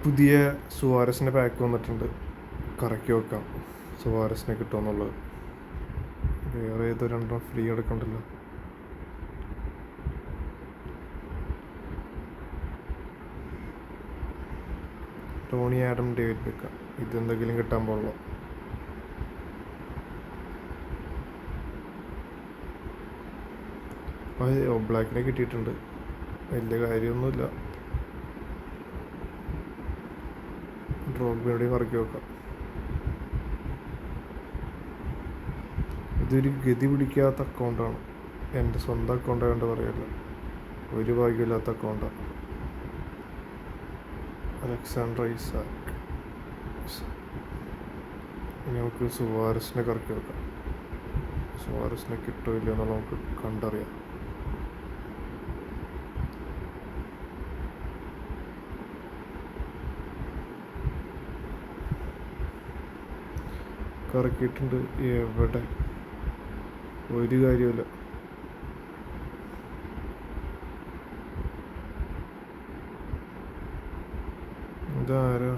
പുതിയ സുവാരസിൻ്റെ പാക്ക് വന്നിട്ടുണ്ട്. കറക്കി വെക്കാം സുവാരസിനെ കിട്ടുമെന്നുള്ളത്. വേറെ ഏതോ രണ്ടെണ്ണം ഫ്രീ എടുക്കണ്ടല്ലോ. Tony Adam, David Beckham. ഇതെന്തെങ്കിലും കിട്ടാൻ പാടുള്ളൂ. ബ്ലാക്കിനെ കിട്ടിയിട്ടുണ്ട്. വലിയ കാര്യമൊന്നുമില്ല. ഡ്രോഗ്ബിയോടെയും കറക്കി വെക്കാം. ഇതൊരു ഗതി പിടിക്കാത്ത അക്കൗണ്ടാണ്. എൻ്റെ സ്വന്തം അക്കൗണ്ട് ആയതുകൊണ്ട് പറയല്ല, ഒരു ഭാഗ്യമില്ലാത്ത അക്കൗണ്ടാണ്. Alexander Isaac. ഇനി നമുക്ക് സുവാരസിനെ കറക്കി വെക്കാം. സുവാരസിനെ കിട്ടുമോ ഇല്ലയോ എന്നുള്ള നമുക്ക് കണ്ടറിയാം. കറക്കിയിട്ടുണ്ട്. എവിടെ ഒരു കാര്യമില്ല. ഇതാരാ?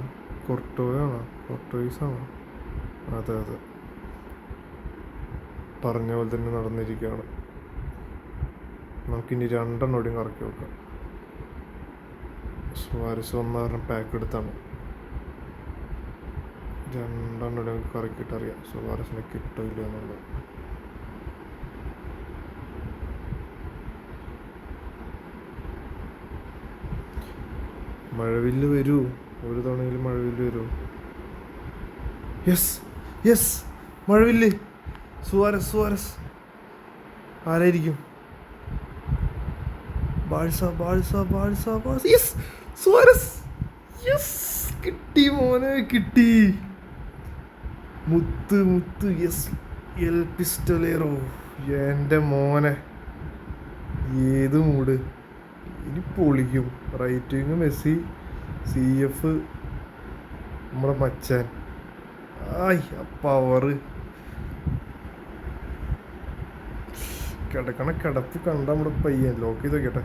കൊർട്ടോയാണോ? കൊർട്ടോയിസാണോ? അതെ അതെ, പറഞ്ഞ പോലെ തന്നെ നടന്നിരിക്കുകയാണ്. നമുക്കിനി രണ്ടെണ്ണോടെയും കറക്കി വെക്കാം. സുവാരസ് ഒന്നാറിന് പാക്ക് എടുത്താണ്. രണ്ടെണ്ണം കറക്കിയിട്ടറിയാം സുവാരസിനെ കിട്ടില്ല എന്നുള്ളത്. മഴവില്ല് വരൂ, ഒരു തവണയിൽ മഴവില്ല് വരൂ. യെസ് യെസ്, മഴവില്ല്. Suarez Suarez. ആരായിരിക്കും? Barca Barca Barca Barca. Yes, Suarez. Yes, കിട്ടി മോനെ, കിട്ടി. മുത്ത് മുത്ത്. Yes, El Pistolero. എൻ്റെ മോനെ, ഏത് മൂഡ്. ഇനി പൊളിക്കും. റൈറ്റ് വിങ് മെസ്സി, CF നമ്മുടെ മച്ചാൻ. ആയ് പവറ്. കിടക്കണ കിടപ്പ് കണ്ട നമ്മുടെ പയ്യൻ. ലോക്ക് ചെയ്ത് നോക്കട്ടെ.